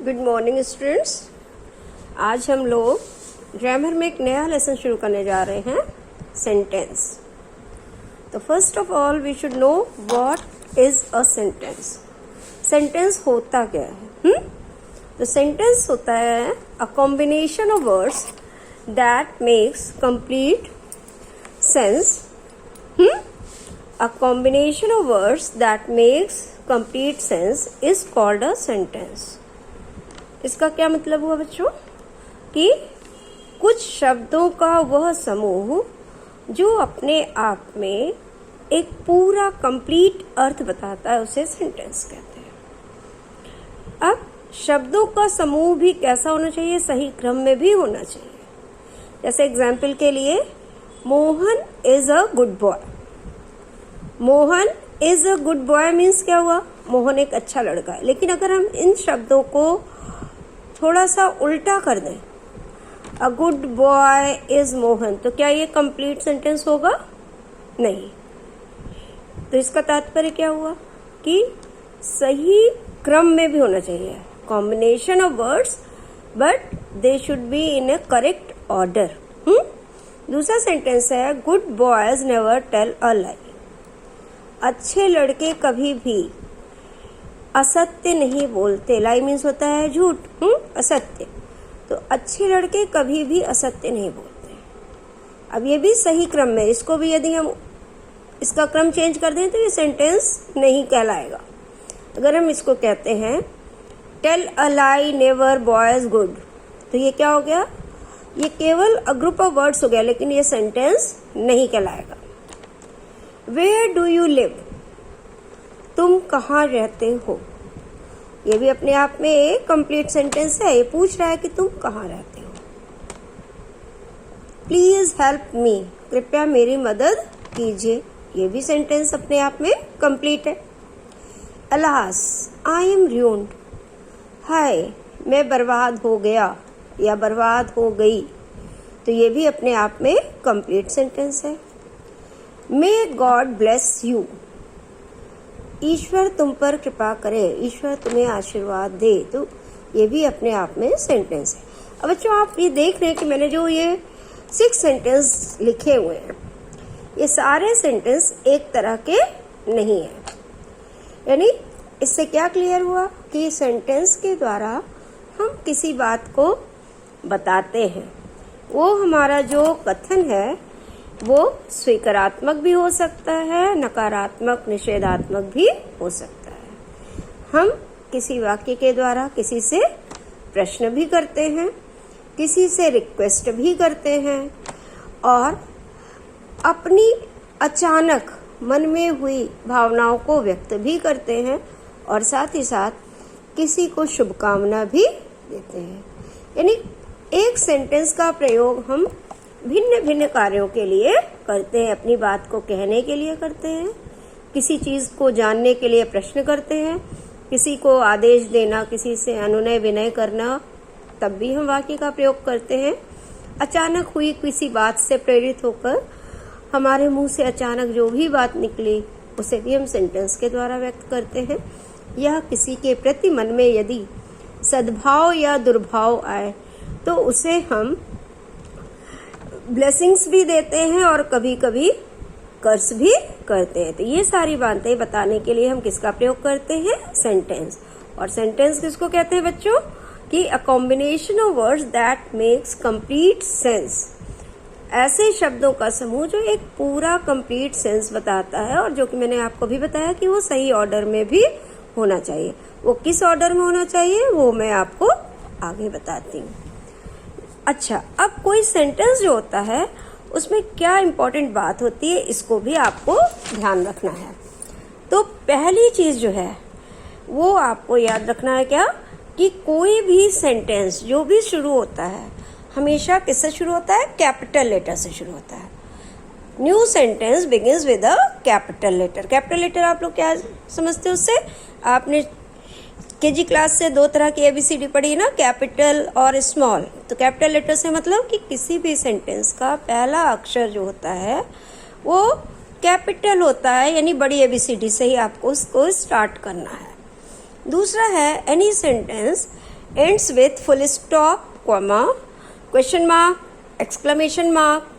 Good morning students. आज हम लोग ग्रामर में एक नया लेसन शुरू करने जा रहे हैं, सेंटेंस। तो first of all we should know what is a sentence. Sentence होता क्या है? तो सेंटेंस होता है a combination of words that makes complete sense. A combination of words that makes complete sense is called a sentence. इसका क्या मतलब हुआ बच्चों? कि कुछ शब्दों का वह समूह जो अपने आप में एक पूरा कंप्लीट अर्थ बताता है, उसे सेंटेंस कहते हैं। अब शब्दों का समूह भी कैसा होना चाहिए? सही क्रम में भी होना चाहिए। जैसे एग्जाम्पल के लिए, Mohan is a good boy. Mohan is a good boy means क्या हुआ? मोहन एक अच्छा लड़का है। लेकिन अगर हम इन शब्दों को थोड़ा सा उल्टा कर दें, a good boy is Mohan, तो क्या ये कंप्लीट सेंटेंस होगा? नहीं। तो इसका तात्पर्य क्या हुआ कि सही क्रम में भी होना चाहिए। Combination of words but they should be in a correct order. दूसरा सेंटेंस है, good boys never tell a lie. अच्छे लड़के कभी भी असत्य नहीं बोलते। लाई मीन्स होता है झूठ, असत्य। तो अच्छे लड़के कभी भी असत्य नहीं बोलते। अब ये भी सही क्रम में, इसको भी यदि हम इसका क्रम चेंज कर दें तो ये सेंटेंस नहीं कहलाएगा। अगर हम इसको कहते हैं tell a lie never boys good, तो ये क्या हो गया? ये केवल अ ग्रुप ऑफ वर्ड्स हो गया, लेकिन ये सेंटेंस नहीं कहलाएगा। Where do you live? तुम कहाँ रहते हो? ये भी अपने आप में एक कंप्लीट सेंटेंस है। ये पूछ रहा है कि तुम कहाँ रहते हो। प्लीज हेल्प मी, कृपया मेरी मदद कीजिए। ये भी सेंटेंस अपने आप में कंप्लीट है। अलास आई एम ruined, हाय मैं बर्बाद हो गया या बर्बाद हो गई, तो ये भी अपने आप में कंप्लीट सेंटेंस है। मे गॉड ब्लेस यू, ईश्वर तुम पर कृपा करे, ईश्वर तुम्हें आशीर्वाद दे, तो ये भी अपने आप में सेंटेंस है। अब बच्चों आप ये देख रहे हैं कि मैंने जो ये 6 सेंटेंस लिखे हुए हैं, ये सारे सेंटेंस एक तरह के नहीं है। यानी इससे क्या क्लियर हुआ कि सेंटेंस के द्वारा हम किसी बात को बताते हैं। वो हमारा जो कथन है वो स्वीकारात्मक भी हो सकता है, नकारात्मक निषेधात्मक भी हो सकता है। हम किसी वाक्य के द्वारा किसी से प्रश्न भी करते हैं, किसी से रिक्वेस्ट भी करते हैं, और अपनी अचानक मन में हुई भावनाओं को व्यक्त भी करते हैं, और साथ ही साथ किसी को शुभकामना भी देते हैं। यानी एक सेंटेंस का प्रयोग हम भिन्न भिन्न कार्यों के लिए करते हैं। अपनी बात को कहने के लिए करते हैं, किसी चीज को जानने के लिए प्रश्न करते हैं, किसी को आदेश देना, किसी से अनुनय विनय करना, तब भी हम वाक्य का प्रयोग करते हैं। अचानक हुई किसी बात से प्रेरित होकर हमारे मुंह से अचानक जो भी बात निकली, उसे भी हम सेंटेंस के द्वारा व्यक्त करते हैं। यह किसी के प्रति मन में यदि सद्भाव या दुर्भाव आए तो उसे हम ब्लेसिंग्स भी देते हैं और कभी कभी कर्स भी करते हैं। तो ये सारी बातें बताने के लिए हम किसका प्रयोग करते हैं? सेंटेंस। और सेंटेंस किसको कहते हैं बच्चों? कि अ combination of words that makes complete sense. ऐसे शब्दों का समूह जो एक पूरा कंप्लीट सेंस बताता है, और जो कि मैंने आपको भी बताया कि वो सही ऑर्डर में भी होना चाहिए। वो किस ऑर्डर में होना चाहिए वो मैं आपको आगे बताती हूँ। अच्छा, अब कोई सेंटेंस जो होता है उसमें क्या इम्पोर्टेंट बात होती है, इसको भी आपको ध्यान रखना है। तो पहली चीज जो है वो आपको याद रखना है क्या, कि कोई भी सेंटेंस जो भी शुरू होता है हमेशा किससे शुरू होता है? कैपिटल लेटर से शुरू होता है। New sentence begins with a capital letter. Capital letter आप लोग क्या समझते हो उससे? आपने केजी क्लास से 2 तरह की ABCD पढ़ी ना, कैपिटल और स्मॉल। तो कैपिटल लेटर से मतलब कि किसी भी सेंटेंस का पहला अक्षर जो होता है वो कैपिटल होता है, यानी बड़ी ABCD से ही आपको उसको स्टार्ट करना है। दूसरा है any sentence ends with full stop, comma, question mark, exclamation mark.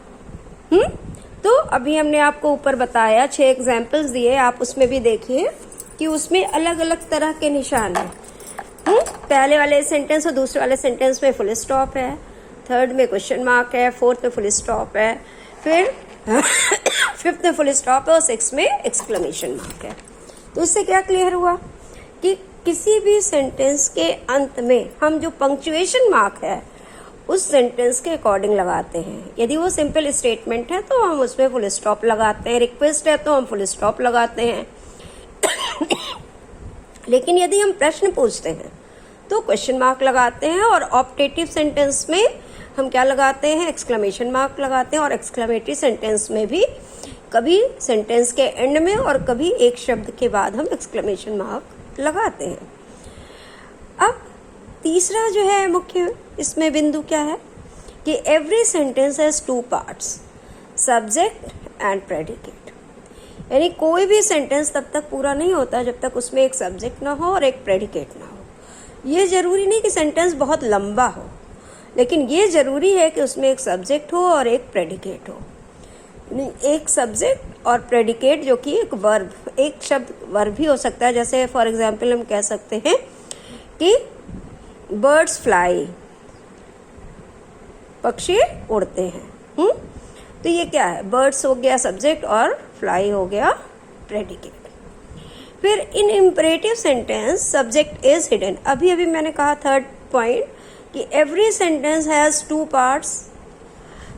तो अभी हमने आपको ऊपर बताया 6 एग्जाम्पल्स दिए, आप उसमें भी देखिए कि उसमें अलग अलग तरह के निशान हैं। पहले वाले सेंटेंस और दूसरे वाले सेंटेंस में फुल स्टॉप है, थर्ड में क्वेश्चन मार्क है, फोर्थ में फुल स्टॉप है, फिर फिफ्थ में फुल स्टॉप है और सिक्स में एक्सक्लेमेशन मार्क है। तो इससे क्या क्लियर हुआ कि किसी भी सेंटेंस के अंत में हम जो पंक्चुएशन मार्क है उस सेंटेंस के अकॉर्डिंग लगाते हैं। यदि वो सिंपल स्टेटमेंट है तो हम उसमें फुल स्टॉप लगाते हैं, रिक्वेस्ट है तो हम फुल स्टॉप लगाते हैं। लेकिन यदि हम प्रश्न पूछते हैं तो क्वेश्चन मार्क लगाते हैं, और ऑप्टेटिव सेंटेंस में हम क्या लगाते हैं, एक्सक्लेमेशन मार्क लगाते हैं, और एक्सक्लेमेटरी सेंटेंस में भी कभी सेंटेंस के एंड में और कभी एक शब्द के बाद हम एक्सक्लेमेशन मार्क लगाते हैं। अब तीसरा जो है मुख्य इसमें बिंदु क्या है कि every sentence has 2 parts, subject and predicate. यानी कोई भी सेंटेंस तब तक पूरा नहीं होता जब तक उसमें एक सब्जेक्ट ना हो और एक प्रेडिकेट ना हो। ये जरूरी नहीं कि सेंटेंस बहुत लंबा हो, लेकिन ये जरूरी है कि उसमें एक सब्जेक्ट हो और एक प्रेडिकेट हो। एक सब्जेक्ट और प्रेडिकेट जो कि एक वर्ब, एक शब्द वर्ब भी हो सकता है। जैसे फॉर एग्जाम्पल हम कह सकते हैं कि बर्ड्स फ्लाई, पक्षी उड़ते हैं। तो ये क्या है, बर्ड्स हो गया सब्जेक्ट और फ्लाई हो गया प्रेडिकेट। फिर in imperative sentence subject is hidden. अभी मैंने कहा थर्ड पॉइंट कि every sentence has 2 parts,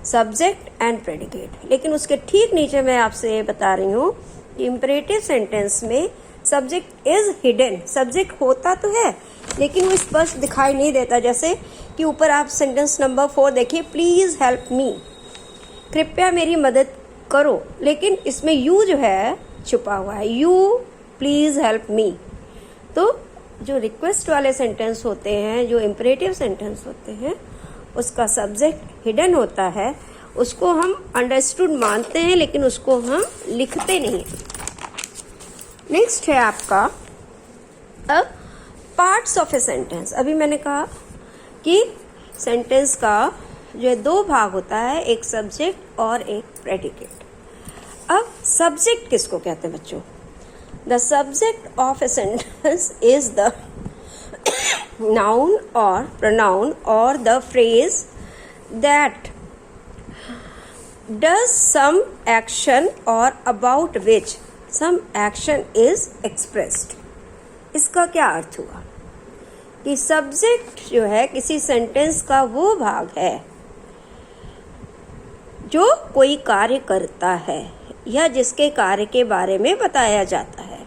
subject and predicate. लेकिन उसके ठीक नीचे मैं आपसे ये बता रही हूँ कि इम्परेटिव सेंटेंस में सब्जेक्ट इज हिडन। सब्जेक्ट होता तो है लेकिन वो स्पष्ट दिखाई नहीं देता। जैसे कि ऊपर आप सेंटेंस नंबर 4 देखिए, प्लीज हेल्प मी, कृपया मेरी मदद करो, लेकिन इसमें यू जो है छुपा हुआ है, यू प्लीज हेल्प मी। तो जो रिक्वेस्ट वाले सेंटेंस होते हैं, जो इम्परेटिव सेंटेंस होते हैं, उसका सब्जेक्ट हिडन होता है, उसको हम अंडरस्टूड मानते हैं लेकिन उसको हम लिखते नहीं। नेक्स्ट है आपका अब पार्ट्स ऑफ ए सेंटेंस। अभी मैंने कहा कि सेंटेंस का जो 2 भाग होता है, एक सब्जेक्ट और एक प्रेडिकेट। अब सब्जेक्ट किसको कहते हैं बच्चों? The subject of a sentence is the noun or pronoun or the phrase that does some action or about which some action is expressed। इसका क्या अर्थ हुआ कि सब्जेक्ट जो है किसी सेंटेंस का वो भाग है जो कोई कार्य करता है या जिसके कार्य के बारे में बताया जाता है,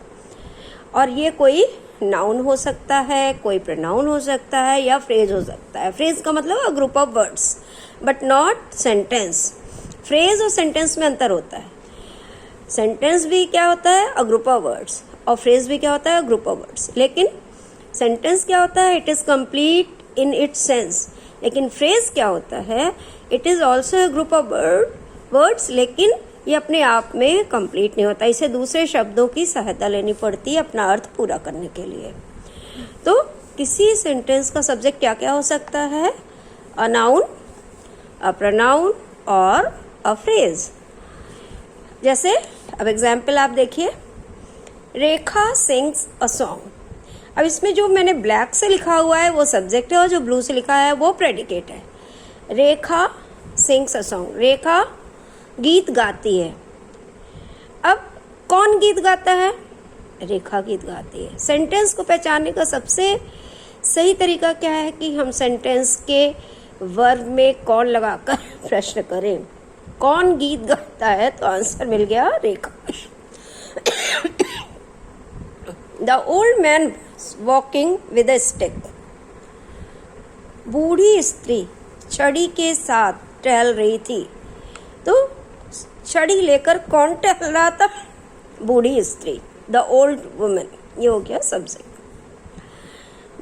और ये कोई नाउन हो सकता है, कोई प्रोनाउन हो सकता है, या फ्रेज हो सकता है। फ्रेज का मतलब a group of words but not sentence. Phrase और सेंटेंस में अंतर होता है। सेंटेंस भी क्या होता है, अ ग्रुप ऑफ वर्ड्स, और फ्रेज भी क्या होता है, अ ग्रुप ऑफ वर्ड्स। लेकिन सेंटेंस क्या होता है, it is complete in its sense. लेकिन फ्रेज क्या होता है, it is also a group of words, लेकिन ये अपने आप में कंप्लीट नहीं होता, इसे दूसरे शब्दों की सहायता लेनी पड़ती है अपना अर्थ पूरा करने के लिए। तो किसी सेंटेंस का सब्जेक्ट क्या क्या हो सकता है, अ नाउन, अ प्रोनाउन और अ फ्रेज। जैसे अब एग्जाम्पल आप देखिए, रेखा सिंग्स अ सॉन्ग। अब इसमें जो मैंने ब्लैक से लिखा हुआ है वो सब्जेक्ट है और जो ब्लू से लिखा है वो प्रेडिकेट है। रेखा सिंग्स अ सॉन्ग, रेखा गीत गाती है। अब कौन गीत गाता है, रेखा गीत गाती है। सेंटेंस को पहचानने का सबसे सही तरीका क्या है कि हम सेंटेंस के वर्ब में कौन लगाकर प्रश्न करें, कौन गीत गाता है, तो आंसर मिल गया Rekha. The old man walking with a stick. बूढ़ी स्त्री छड़ी के साथ टहल रही थी। तो छड़ी लेकर कौन टहल रहा था, बूढ़ी स्त्री, द ओल्ड वुमन। ये हो गया subject.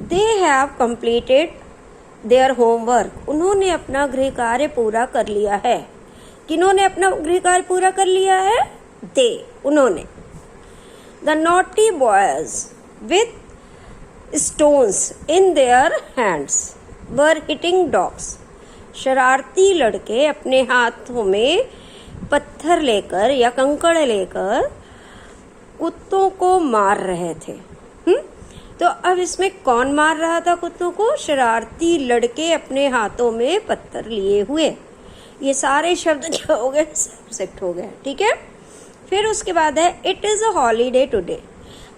They have completed their homework. उन्होंने अपना गृह कार्य पूरा कर लिया है। किन्होंने अपना गृह कार्य पूरा कर लिया है, दे, उन्होंने। The naughty boys with stones in their hands were hitting dogs. शरारती लड़के अपने हाथों में पत्थर लेकर या कंकड़ लेकर कुत्तों को मार रहे थे। तो अब इसमें कौन मार रहा था कुत्तों को? शरारती लड़के अपने हाथों में पत्थर लिए हुए। ये सारे शब्द जो हो गए सब्जेक्ट हो गए, ठीक है। फिर उसके बाद है it is a holiday today.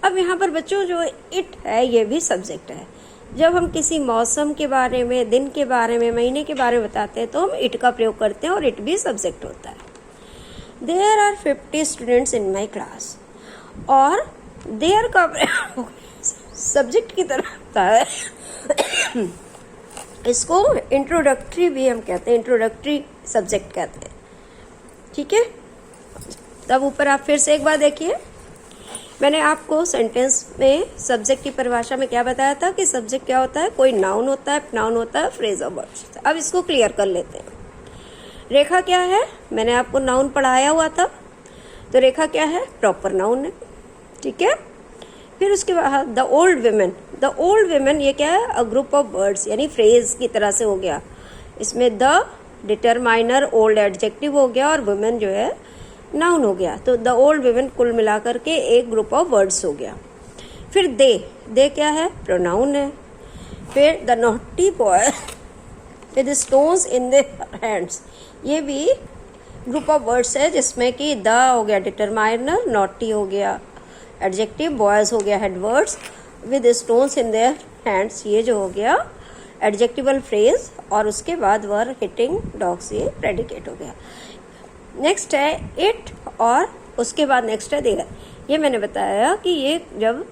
अब यहाँ पर बच्चों जो इट है ये भी सब्जेक्ट है। जब हम किसी मौसम के बारे में, दिन के बारे में, महीने के बारे में बताते हैं तो हम इट का प्रयोग करते हैं और इट भी सब्जेक्ट होता है। There are 50 students in my class, और देयर का प्रयोग सब्जेक्ट की तरह होता है। इसको इंट्रोडक्टरी भी हम कहते हैं, इंट्रोडक्टरी सब्जेक्ट कहते हैं, ठीक है। तब ऊपर आप फिर से एक बार देखिए, मैंने आपको सेंटेंस में सब्जेक्ट की परिभाषा में क्या बताया था कि सब्जेक्ट क्या होता है? कोई नाउन होता है, प्रोनाउन होता है, फ्रेज और वर्ड्स। अब इसको क्लियर कर लेते हैं। रेखा क्या है? मैंने आपको नाउन पढ़ाया हुआ था, तो रेखा क्या है? प्रॉपर नाउन है, ठीक है। फिर उसके बाद the old women. The old women ये क्या है? अ ग्रुप ऑफ वर्ड्स, यानी फ्रेज की तरह से हो गया। इसमें द डिटरमाइनर ओल्ड एडजेक्टिव हो गया और वुमेन जो है नाउन हो गया। तो द ओल्ड विमेन कुल मिलाकर के एक ग्रुप ऑफ वर्ड्स हो गया। फिर दे क्या है? प्रोनाउन है। फिर the naughty boy with stones in their hands, ये भी ग्रुप ऑफ वर्ड्स है जिसमें कि द हो गया डिटरमाइनर, नॉटी हो गया एडजेक्टिव, बॉयज हो गया headwords, with stones in their hands ये जो हो गया एडजेक्टिवल फ्रेज, और उसके बाद वर हिटिंग डॉग्स ये प्रेडिकेट हो गया। नेक्स्ट है इट, और उसके बाद नेक्स्ट है देयर। ये मैंने बताया कि ये जब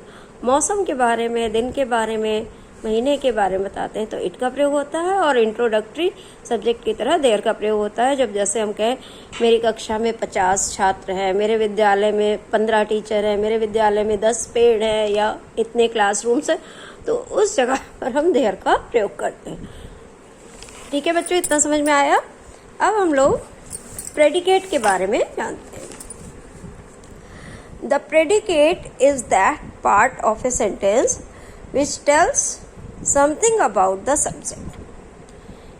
मौसम के बारे में, दिन के बारे में, महीने के बारे में बताते हैं तो इट का प्रयोग होता है, और इंट्रोडक्टरी सब्जेक्ट की तरह देयर का प्रयोग होता है। जब जैसे हम कहें मेरी कक्षा में 50 छात्र हैं, मेरे विद्यालय में 15 टीचर हैं, मेरे विद्यालय में 10 पेड़ हैं, या इतने क्लासरूम्स हैं, तो उस जगह पर हम देयर का प्रयोग करते हैं। ठीक है बच्चों, इतना समझ में आया। अब हम लोग प्रेडिकेट के बारे में जानते हैं। The predicate is that part of a sentence which tells something about the subject।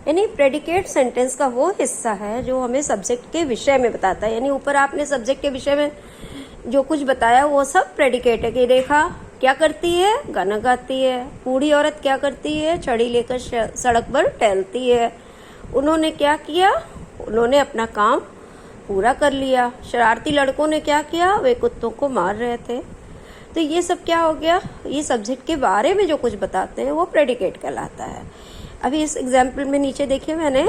यानी प्रेडिकेट सेंटेंस का वो हिस्सा है जो हमें सब्जेक्ट के विषय में बताता है। यानी ऊपर आपने सब्जेक्ट के विषय में जो कुछ बताया वो सब प्रेडिकेट है। कि रेखा क्या करती है? गाना गाती है। बूढ़ी औरत क्या करती है? छड़ी लेकर सड़क पर टहलती है। उन्होंने क्या किया? उन्होंने अपना काम पूरा कर लिया। शरारती लड़कों ने क्या किया? वे कुत्तों को मार रहे थे। तो ये सब क्या हो गया? ये सब्जेक्ट के बारे में जो कुछ बताते हैं वो प्रेडिकेट कहलाता है। अभी इस एग्जाम्पल में नीचे देखिए, मैंने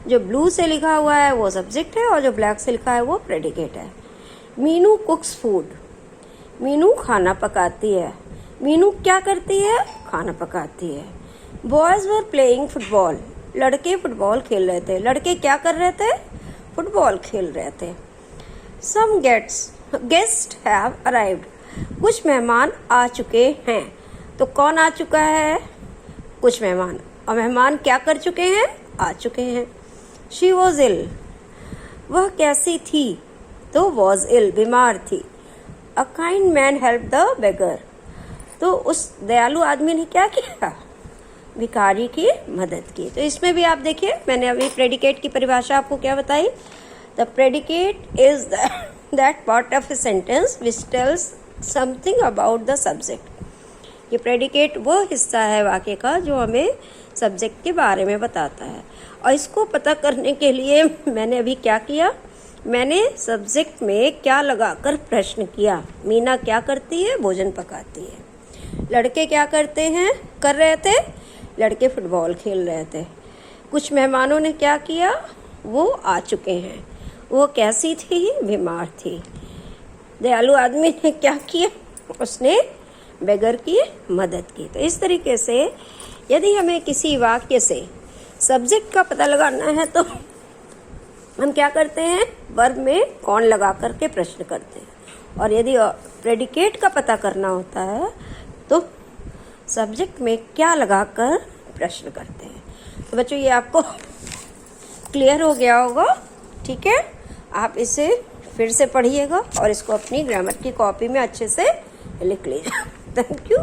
जो ब्लू से लिखा हुआ है वो सब्जेक्ट है और जो ब्लैक से लिखा है वो प्रेडिकेट है। मीनू कुक्स फूड, मीनू खाना पकाती है। मीनू क्या करती है? खाना पकाती है। बॉयज वर प्लेइंग फुटबॉल, लड़के फुटबॉल खेल रहे थे। लड़के क्या कर रहे थे? फुटबॉल खेल रहे थे। सम गेस्ट हैव अराइव्ड, कुछ मेहमान आ चुके हैं। तो कौन आ चुका है? कुछ मेहमान। और मेहमान क्या कर चुके हैं? आ चुके हैं। शी वॉज इल, वह कैसी थी? तो वॉज इल, बीमार थी। A kind man help the beggar, तो उस दयालु आदमी ने क्या किया? भिखारी की मदद की। तो इसमें भी आप देखिए, मैंने अभी प्रेडिकेट की परिभाषा आपको क्या बताई। The predicate is that part of a sentence which tells something about the subject. ये प्रेडिकेट वो हिस्सा है वाक्य का जो हमें सब्जेक्ट के बारे में बताता है। और इसको पता करने के लिए मैंने अभी क्या किया? मैंने सब्जेक्ट में क्या लगाकर प्रश्न किया। मीना क्या करती है? भोजन पकाती है। लड़के क्या करते हैं? कर रहे थे? लड़के फुटबॉल खेल रहे थे। कुछ मेहमानों ने क्या किया? वो आ चुके हैं। वो कैसी थी? बीमार थी। दयालु आदमी ने क्या किया? उसने बेगर की मदद की। तो इस तरीके से यदि हमें किसी वाक्य से सब्जेक्ट का पता लगाना है तो हम क्या करते हैं? वर्ब में कौन लगा करके प्रश्न करते हैं। और यदि प्रेडिकेट का पता करना होता है तो सब्जेक्ट में क्या लगाकर प्रश्न करते हैं। तो बच्चों ये आपको क्लियर हो गया होगा, ठीक है। आप इसे फिर से पढ़िएगा और इसको अपनी ग्रामर की कॉपी में अच्छे से लिख लीजिए। Thank you.